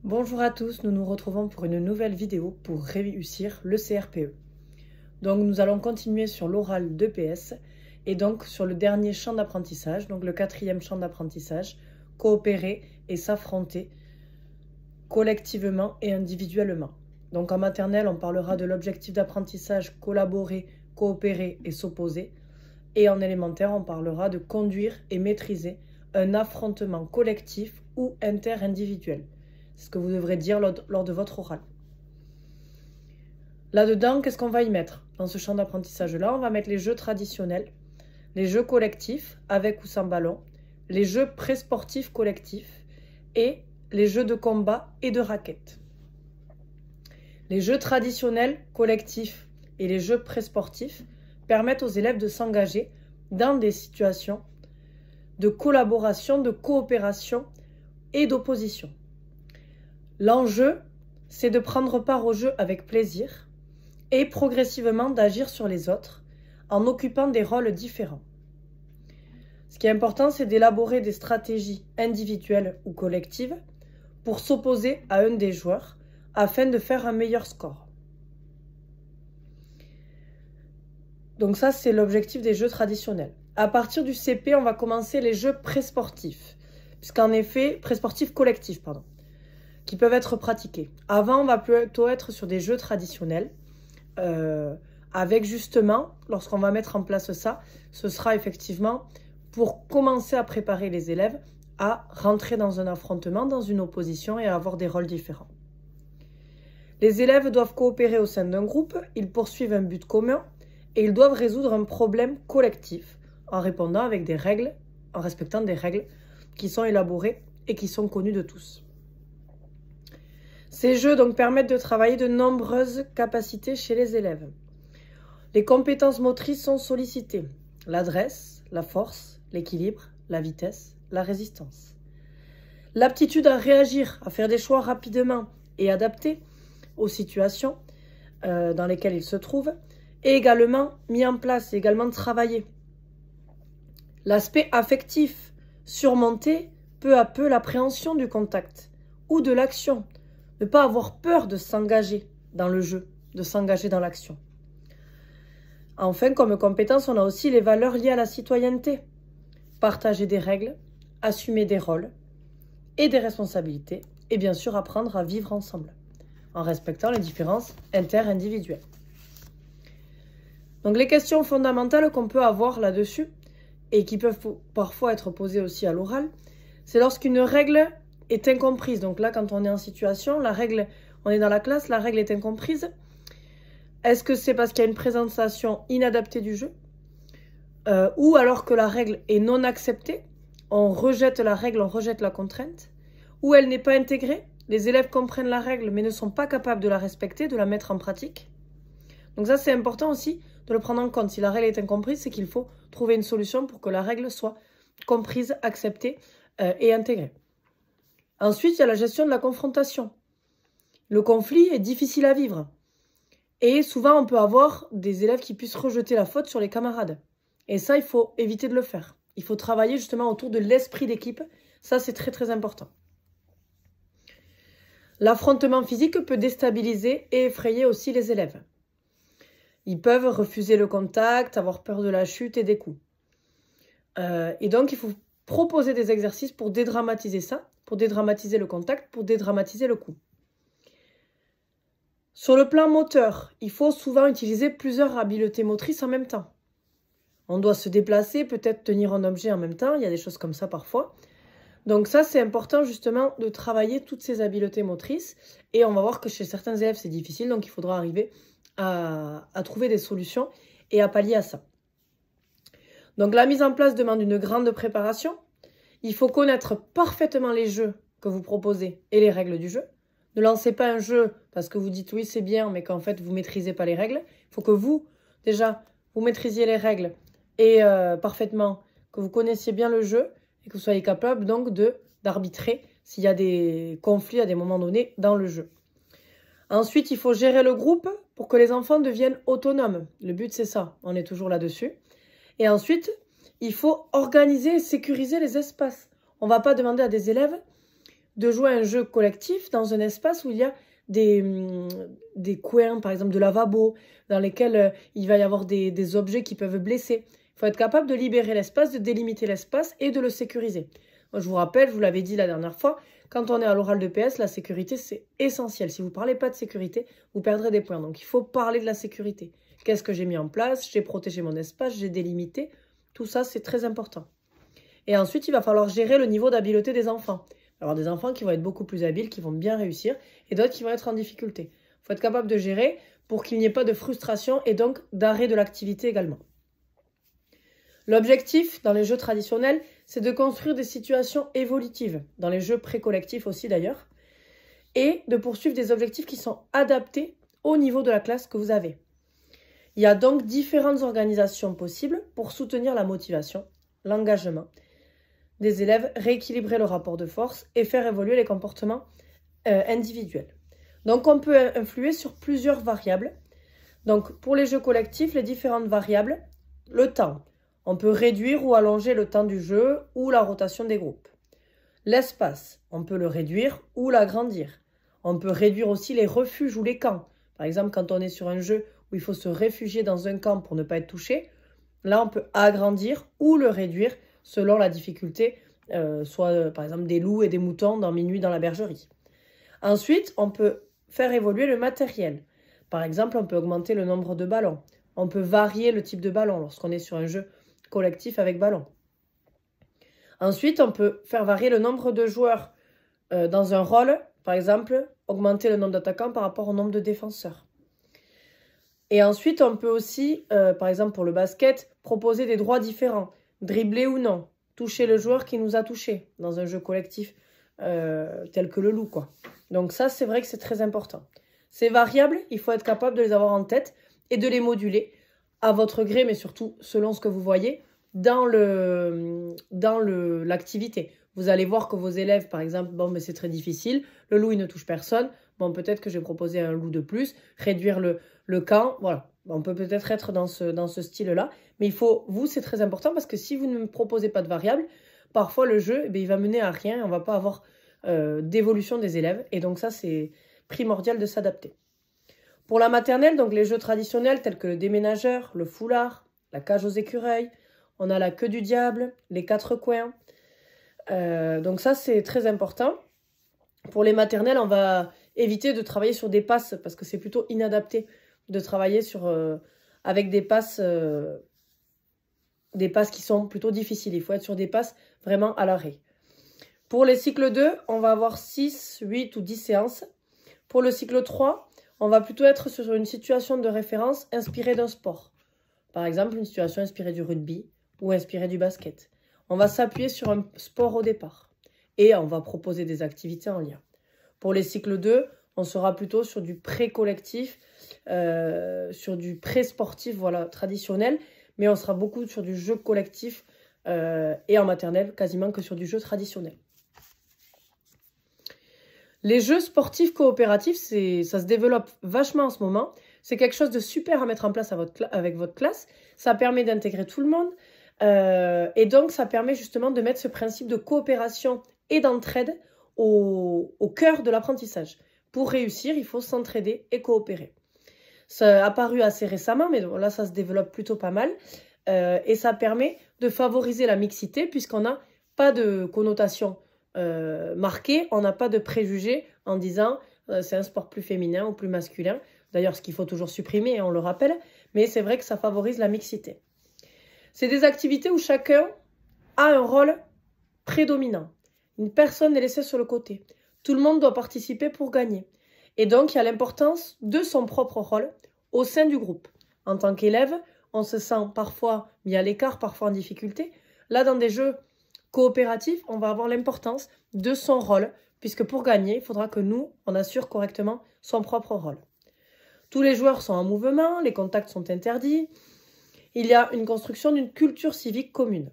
Bonjour à tous, nous nous retrouvons pour une nouvelle vidéo pour réussir le CRPE. Donc nous allons continuer sur l'oral d'EPS et donc sur le dernier champ d'apprentissage, donc le quatrième champ d'apprentissage, coopérer et s'affronter collectivement et individuellement. Donc en maternelle, on parlera de l'objectif d'apprentissage, collaborer, coopérer et s'opposer. Et en élémentaire, on parlera de conduire et maîtriser un affrontement collectif ou interindividuel. C'est ce que vous devrez dire lors de votre oral. Là-dedans, qu'est-ce qu'on va y mettre? Dans ce champ d'apprentissage-là, on va mettre les jeux traditionnels, les jeux collectifs, avec ou sans ballon, les jeux pré-sportifs collectifs et les jeux de combat et de raquettes. Les jeux traditionnels, collectifs et les jeux pré-sportifs permettent aux élèves de s'engager dans des situations de collaboration, de coopération et d'opposition. L'enjeu, c'est de prendre part au jeu avec plaisir et progressivement d'agir sur les autres en occupant des rôles différents. Ce qui est important, c'est d'élaborer des stratégies individuelles ou collectives pour s'opposer à un des joueurs afin de faire un meilleur score. Donc ça, c'est l'objectif des jeux traditionnels. À partir du CP, on va commencer les jeux pré-sportifs, puisqu'en effet, pré-sportifs collectifs, pardon, qui peuvent être pratiqués. Avant, on va plutôt être sur des jeux traditionnels, avec justement, lorsqu'on va mettre en place ça, ce sera effectivement pour commencer à préparer les élèves à rentrer dans un affrontement, dans une opposition et à avoir des rôles différents. Les élèves doivent coopérer au sein d'un groupe, ils poursuivent un but commun et ils doivent résoudre un problème collectif en répondant avec des règles, en respectant des règles qui sont élaborées et qui sont connues de tous. Ces jeux donc permettent de travailler de nombreuses capacités chez les élèves. Les compétences motrices sont sollicitées: l'adresse, la force, l'équilibre, la vitesse, la résistance. L'aptitude à réagir, à faire des choix rapidement et adaptés aux situations dans lesquelles ils se trouvent, est également mis en place, également travaillé. L'aspect affectif, surmonter peu à peu l'appréhension du contact ou de l'action. Ne pas avoir peur de s'engager dans le jeu, de s'engager dans l'action. Enfin, comme compétence, on a aussi les valeurs liées à la citoyenneté. Partager des règles, assumer des rôles et des responsabilités, et bien sûr apprendre à vivre ensemble, en respectant les différences interindividuelles. Donc les questions fondamentales qu'on peut avoir là-dessus, et qui peuvent parfois être posées aussi à l'oral, c'est lorsqu'une règle est incomprise. Donc là, quand on est en situation, la règle, on est dans la classe, la règle est incomprise. Est-ce que c'est parce qu'il y a une présentation inadaptée du jeu ou alors que la règle est non acceptée, on rejette la règle, on rejette la contrainte, ou elle n'est pas intégrée, les élèves comprennent la règle mais ne sont pas capables de la respecter, de la mettre en pratique. Donc ça, c'est important aussi de le prendre en compte. Si la règle est incomprise, c'est qu'il faut trouver une solution pour que la règle soit comprise, acceptée et intégrée. Ensuite, il y a la gestion de la confrontation. Le conflit est difficile à vivre. Et souvent, on peut avoir des élèves qui puissent rejeter la faute sur les camarades. Et ça, il faut éviter de le faire. Il faut travailler justement autour de l'esprit d'équipe. Ça, c'est très, très important. L'affrontement physique peut déstabiliser et effrayer aussi les élèves. Ils peuvent refuser le contact, avoir peur de la chute et des coups. Et donc, il faut proposer des exercices pour dédramatiser ça, pour dédramatiser le contact, pour dédramatiser le coup. Sur le plan moteur, il faut souvent utiliser plusieurs habiletés motrices en même temps. On doit se déplacer, peut-être tenir un objet en même temps, il y a des choses comme ça parfois. Donc ça, c'est important justement de travailler toutes ces habiletés motrices. Et on va voir que chez certains élèves, c'est difficile, donc il faudra arriver à trouver des solutions et à pallier à ça. Donc la mise en place demande une grande préparation. Il faut connaître parfaitement les jeux que vous proposez et les règles du jeu. Ne lancez pas un jeu parce que vous dites oui c'est bien mais qu'en fait vous ne maîtrisez pas les règles. Il faut que vous, déjà, vous maîtrisiez les règles et parfaitement, que vous connaissiez bien le jeu et que vous soyez capable donc d'arbitrer s'il y a des conflits à des moments donnés dans le jeu. Ensuite, il faut gérer le groupe pour que les enfants deviennent autonomes. Le but c'est ça, on est toujours là-dessus. Et ensuite, il faut organiser et sécuriser les espaces. On ne va pas demander à des élèves de jouer à un jeu collectif dans un espace où il y a des coins, par exemple de lavabo, dans lesquels il va y avoir des objets qui peuvent blesser. Il faut être capable de libérer l'espace, de délimiter l'espace et de le sécuriser. Moi, je vous rappelle, je vous l'avais dit la dernière fois, quand on est à l'oral de PS, la sécurité, c'est essentiel. Si vous ne parlez pas de sécurité, vous perdrez des points. Donc, il faut parler de la sécurité. Qu'est-ce que j'ai mis en place? J'ai protégé mon espace, j'ai délimité. Tout ça, c'est très important. Et ensuite, il va falloir gérer le niveau d'habileté des enfants. Il va y avoir des enfants qui vont être beaucoup plus habiles, qui vont bien réussir, et d'autres qui vont être en difficulté. Il faut être capable de gérer pour qu'il n'y ait pas de frustration et donc d'arrêt de l'activité également. L'objectif dans les jeux traditionnels, c'est de construire des situations évolutives, dans les jeux pré-collectifs aussi d'ailleurs, et de poursuivre des objectifs qui sont adaptés au niveau de la classe que vous avez. Il y a donc différentes organisations possibles pour soutenir la motivation, l'engagement des élèves, rééquilibrer le rapport de force et faire évoluer les comportements individuels. Donc on peut influer sur plusieurs variables. Donc pour les jeux collectifs, les différentes variables, le temps. On peut réduire ou allonger le temps du jeu ou la rotation des groupes. L'espace, on peut le réduire ou l'agrandir. On peut réduire aussi les refuges ou les camps. Par exemple, quand on est sur un jeu où il faut se réfugier dans un camp pour ne pas être touché, là on peut agrandir ou le réduire selon la difficulté, soit par exemple des loups et des moutons dans Minuit dans la bergerie. Ensuite, on peut faire évoluer le matériel. Par exemple, on peut augmenter le nombre de ballons. On peut varier le type de ballon lorsqu'on est sur un jeu collectif avec ballon. Ensuite, on peut faire varier le nombre de joueurs dans un rôle. Par exemple, augmenter le nombre d'attaquants par rapport au nombre de défenseurs. Et ensuite, on peut aussi, par exemple pour le basket, proposer des droits différents. Dribbler ou non. Toucher le joueur qui nous a touchés dans un jeu collectif tel que le loup, quoi. Donc ça, c'est vrai que c'est très important. Ces variables, il faut être capable de les avoir en tête et de les moduler à votre gré, mais surtout selon ce que vous voyez dans l'activité. Vous allez voir que vos élèves, par exemple, bon, mais c'est très difficile, le loup, il ne touche personne, bon, peut-être que je vais proposer un loup de plus, réduire le camp, voilà. On peut peut-être être dans ce style-là, mais il faut, vous, c'est très important parce que si vous ne me proposez pas de variables, parfois le jeu, eh bien, il va mener à rien, on ne va pas avoir d'évolution des élèves, et donc ça, c'est primordial de s'adapter. Pour la maternelle, donc les jeux traditionnels tels que le déménageur, le foulard, la cage aux écureuils, on a la queue du diable, les quatre coins. Donc ça, c'est très important. Pour les maternelles, on va éviter de travailler sur des passes parce que c'est plutôt inadapté de travailler avec des passes qui sont plutôt difficiles. Il faut être sur des passes vraiment à l'arrêt. Pour les cycles 2, on va avoir 6, 8 ou 10 séances. Pour le cycle 3, on va plutôt être sur une situation de référence inspirée d'un sport. Par exemple, une situation inspirée du rugby ou inspirée du basket. On va s'appuyer sur un sport au départ et on va proposer des activités en lien. Pour les cycles 2, on sera plutôt sur du pré-collectif, sur du pré-sportif voilà, traditionnel, mais on sera beaucoup sur du jeu collectif et en maternelle, quasiment que sur du jeu traditionnel. Les jeux sportifs coopératifs, ça se développe vachement en ce moment. C'est quelque chose de super à mettre en place avec votre classe. Ça permet d'intégrer tout le monde. Et donc, ça permet justement de mettre ce principe de coopération et d'entraide au cœur de l'apprentissage. Pour réussir, il faut s'entraider et coopérer. Ça a apparu assez récemment, mais là, ça se développe plutôt pas mal. Et ça permet de favoriser la mixité puisqu'on n'a pas de connotation marquée, on n'a pas de préjugés en disant c'est un sport plus féminin ou plus masculin. D'ailleurs, ce qu'il faut toujours supprimer, on le rappelle, mais c'est vrai que ça favorise la mixité. C'est des activités où chacun a un rôle prédominant. Une personne n'est laissée sur le côté. Tout le monde doit participer pour gagner. Et donc, il y a l'importance de son propre rôle au sein du groupe. En tant qu'élève, on se sent parfois mis à l'écart, parfois en difficulté. Là, dans des jeux coopératifs, on va avoir l'importance de son rôle, puisque pour gagner, il faudra que nous, on assure correctement son propre rôle. Tous les joueurs sont en mouvement, les contacts sont interdits. Il y a une construction d'une culture civique commune.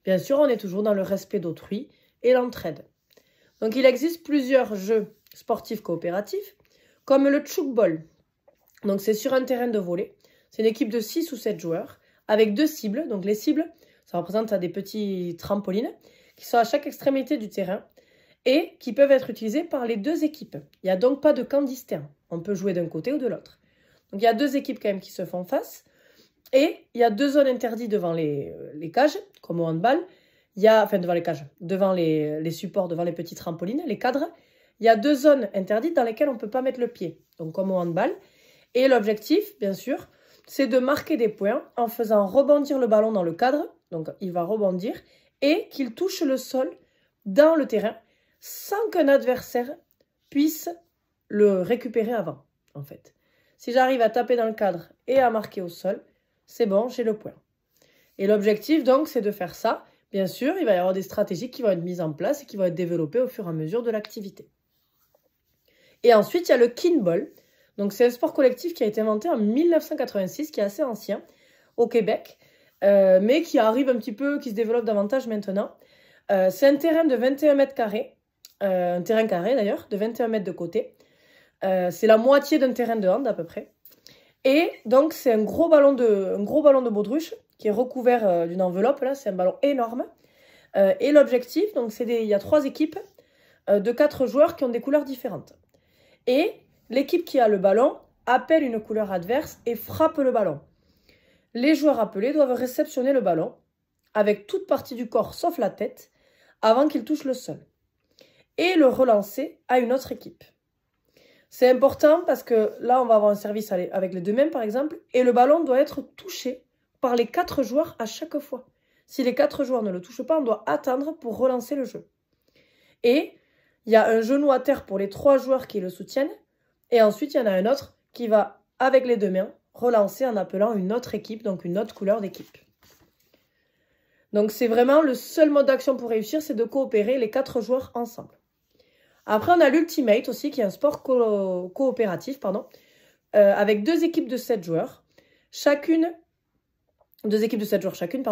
Bien sûr, on est toujours dans le respect d'autrui et l'entraide. Donc, il existe plusieurs jeux sportifs coopératifs, comme le tchoukball. Donc, c'est sur un terrain de volley. C'est une équipe de 6 ou 7 joueurs, avec 2 cibles. Donc, les cibles, ça représente des petits trampolines, qui sont à chaque extrémité du terrain. et qui peuvent être utilisés par les deux équipes. Il n'y a donc pas de camp distinct. On peut jouer d'un côté ou de l'autre. Donc il y a deux équipes quand même qui se font face. Et il y a deux zones interdites devant les cages, comme au handball. Enfin, devant les cages, devant les supports, devant les petits trampolines, les cadres. Il y a deux zones interdites dans lesquelles on ne peut pas mettre le pied, donc comme au handball. Et l'objectif, bien sûr, c'est de marquer des points en faisant rebondir le ballon dans le cadre. Donc il va rebondir et qu'il touche le sol dans le terrain sans qu'un adversaire puisse le récupérer avant, en fait. Si j'arrive à taper dans le cadre et à marquer au sol, c'est bon, j'ai le point. Et l'objectif, donc, c'est de faire ça. Bien sûr, il va y avoir des stratégies qui vont être mises en place et qui vont être développées au fur et à mesure de l'activité. Et ensuite, il y a le kinball. Donc, c'est un sport collectif qui a été inventé en 1986, qui est assez ancien, au Québec, mais qui arrive un petit peu, qui se développe davantage maintenant. C'est un terrain de 21 mètres carrés, un terrain carré d'ailleurs, de 21 mètres de côté. C'est la moitié d'un terrain de hand à peu près. Et donc, c'est un gros ballon de baudruche qui est recouvert d'une enveloppe. Là, c'est un ballon énorme. Et l'objectif, donc, il y a 3 équipes de 4 joueurs qui ont des couleurs différentes. Et l'équipe qui a le ballon appelle une couleur adverse et frappe le ballon. Les joueurs appelés doivent réceptionner le ballon avec toute partie du corps sauf la tête avant qu'il touche le sol et le relancer à une autre équipe. C'est important parce que là, on va avoir un service avec les deux mains, par exemple, et le ballon doit être touché par les 4 joueurs à chaque fois. Si les 4 joueurs ne le touchent pas, on doit attendre pour relancer le jeu. Et il y a un genou à terre pour les 3 joueurs qui le soutiennent, et ensuite, il y en a un autre qui va, avec les deux mains, relancer en appelant une autre équipe, donc une autre couleur d'équipe. Donc, c'est vraiment le seul mode d'action pour réussir, c'est de coopérer les 4 joueurs ensemble. Après, on a l'Ultimate aussi, qui est un sport coopératif, avec 2 équipes de 7 joueurs, 2 équipes de 7 joueurs chacune,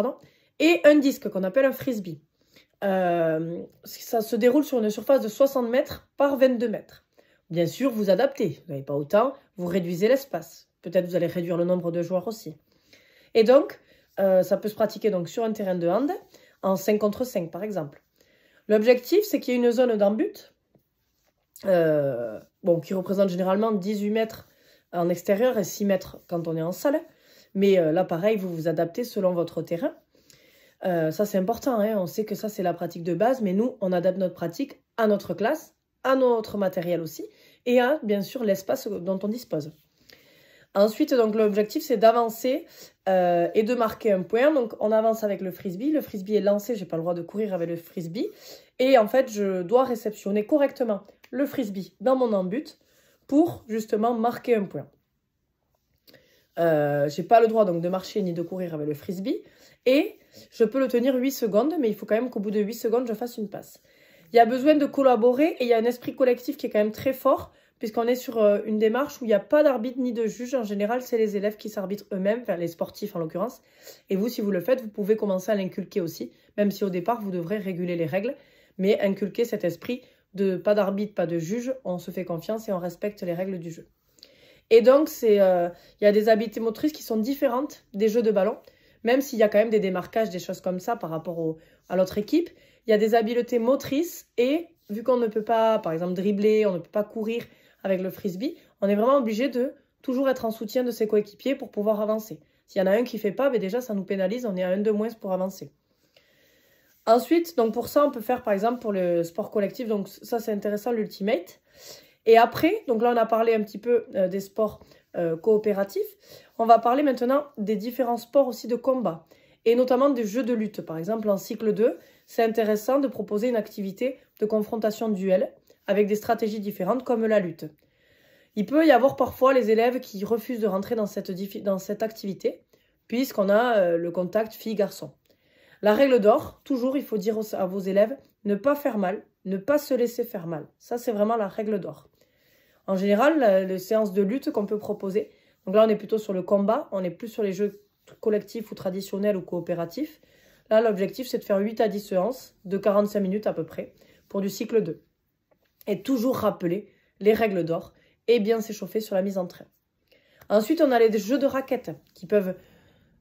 et un disque qu'on appelle un frisbee. Ça se déroule sur une surface de 60 mètres par 22 mètres. Bien sûr, vous adaptez, vous n'avez pas autant, vous réduisez l'espace. Peut-être vous allez réduire le nombre de joueurs aussi. Et donc, ça peut se pratiquer donc, sur un terrain de hand, en 5 contre 5 par exemple. L'objectif, c'est qu'il y ait une zone d'en-but, qui représente généralement 18 mètres en extérieur et 6 mètres quand on est en salle. Mais là, pareil, vous vous adaptez selon votre terrain. Ça, c'est important. On sait que ça, c'est la pratique de base. Mais nous, on adapte notre pratique à notre classe, à notre matériel aussi, et à, bien sûr, l'espace dont on dispose. Ensuite, donc, l'objectif, c'est d'avancer et de marquer un point. Donc, on avance avec le frisbee. Le frisbee est lancé. Je n'ai pas le droit de courir avec le frisbee. Et en fait, je dois réceptionner correctement le frisbee dans mon en-but pour, justement, marquer un point. Je n'ai pas le droit donc de marcher ni de courir avec le frisbee. Et je peux le tenir 8 secondes, mais il faut quand même qu'au bout de 8 secondes, je fasse une passe. Il y a besoin de collaborer et il y a un esprit collectif qui est quand même très fort, puisqu'on est sur une démarche où il n'y a pas d'arbitre ni de juge. En général, c'est les élèves qui s'arbitrent eux-mêmes, enfin les sportifs en l'occurrence. Et vous, si vous le faites, vous pouvez commencer à l'inculquer aussi, même si au départ, vous devrez réguler les règles, mais inculquer cet esprit de pas d'arbitre, pas de juge, on se fait confiance et on respecte les règles du jeu. Et donc, il y a des habiletés motrices qui sont différentes des jeux de ballon, même s'il y a quand même des démarquages, des choses comme ça par rapport à l'autre équipe. Il y a des habiletés motrices et vu qu'on ne peut pas, par exemple, dribbler, on ne peut pas courir avec le frisbee, on est vraiment obligé de toujours être en soutien de ses coéquipiers pour pouvoir avancer. S'il y en a un qui ne fait pas, déjà, ça nous pénalise, on est à un de moins pour avancer. Ensuite, donc pour ça, on peut faire, par exemple, pour le sport collectif, donc ça, c'est intéressant, l'Ultimate. Et après, donc là, on a parlé un petit peu des sports coopératifs. On va parler maintenant des différents sports aussi de combat, et notamment des jeux de lutte. Par exemple, en cycle 2, c'est intéressant de proposer une activité de confrontation duel avec des stratégies différentes comme la lutte. Il peut y avoir parfois les élèves qui refusent de rentrer dans cette activité, puisqu'on a le contact fille-garçon. La règle d'or, toujours, il faut dire à vos élèves, ne pas faire mal, ne pas se laisser faire mal. Ça, c'est vraiment la règle d'or. En général, les séances de lutte qu'on peut proposer, donc là, on est plutôt sur le combat, on n'est plus sur les jeux collectifs ou traditionnels ou coopératifs. Là, l'objectif, c'est de faire 8 à 10 séances de 45 minutes à peu près pour du cycle 2. Et toujours rappeler les règles d'or et bien s'échauffer sur la mise en train. Ensuite, on a les jeux de raquettes qui peuvent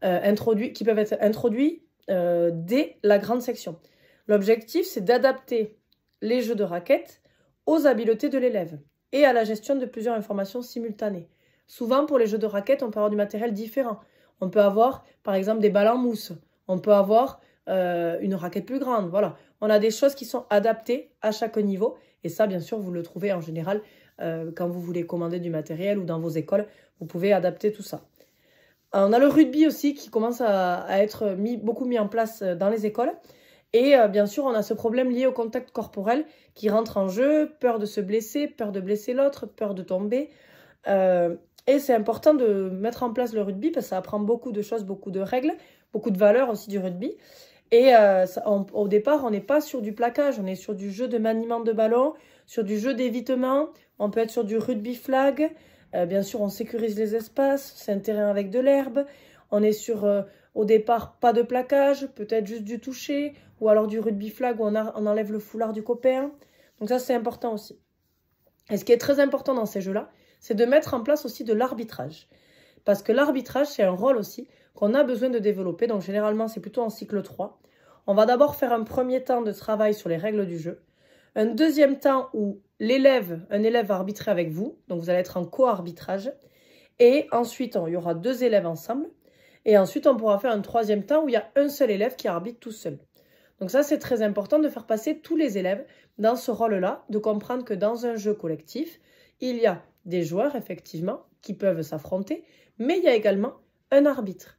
être introduits dès la grande section. L'objectif, c'est d'adapter les jeux de raquettes aux habiletés de l'élève et à la gestion de plusieurs informations simultanées. Souvent, pour les jeux de raquettes, on peut avoir du matériel différent. On peut avoir, par exemple, des balles en mousse. On peut avoir une raquette plus grande. Voilà. On a des choses qui sont adaptées à chaque niveau. Et ça, bien sûr, vous le trouvez en général quand vous voulez commander du matériel ou dans vos écoles. Vous pouvez adapter tout ça. On a le rugby aussi qui commence à être beaucoup mis en place dans les écoles. Et bien sûr, on a ce problème lié au contact corporel qui rentre en jeu, peur de se blesser, peur de blesser l'autre, peur de tomber. Et c'est important de mettre en place le rugby parce que ça apprend beaucoup de choses, beaucoup de règles, beaucoup de valeurs aussi du rugby. Et au départ, on n'est pas sur du plaquage, on est sur du jeu de maniement de ballon, sur du jeu d'évitement, on peut être sur du rugby flag. Bien sûr, on sécurise les espaces, c'est un terrain avec de l'herbe. On est sur, au départ, pas de plaquage, peut-être juste du toucher, ou alors du rugby flag où on enlève le foulard du copain. Donc ça, c'est important aussi. Et ce qui est très important dans ces jeux-là, c'est de mettre en place aussi de l'arbitrage. Parce que l'arbitrage, c'est un rôle aussi qu'on a besoin de développer. Donc généralement, c'est plutôt en cycle 3. On va d'abord faire un premier temps de travail sur les règles du jeu. Un deuxième temps où un élève va arbitrer avec vous. Donc vous allez être en co-arbitrage. Et ensuite, il y aura 2 élèves ensemble. Et ensuite, on pourra faire un troisième temps où il y a un seul élève qui arbitre tout seul. Donc ça, c'est très important de faire passer tous les élèves dans ce rôle-là, de comprendre que dans un jeu collectif, il y a des joueurs, effectivement, qui peuvent s'affronter, mais il y a également un arbitre,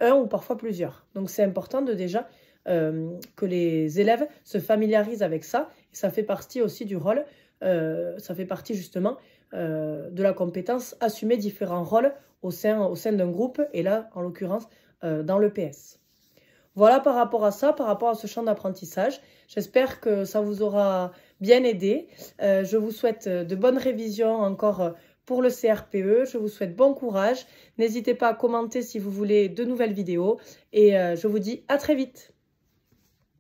un ou parfois plusieurs. Donc c'est important de déjà que les élèves se familiarisent avec ça. Et ça fait partie aussi du rôle, ça fait partie justement de la compétence assumer différents rôles au sein d'un groupe, et là, en l'occurrence, dans le PS. Voilà par rapport à ça, par rapport à ce champ d'apprentissage. J'espère que ça vous aura bien aidé. Je vous souhaite de bonnes révisions encore pour le CRPE. Je vous souhaite bon courage. N'hésitez pas à commenter si vous voulez de nouvelles vidéos. Et je vous dis à très vite.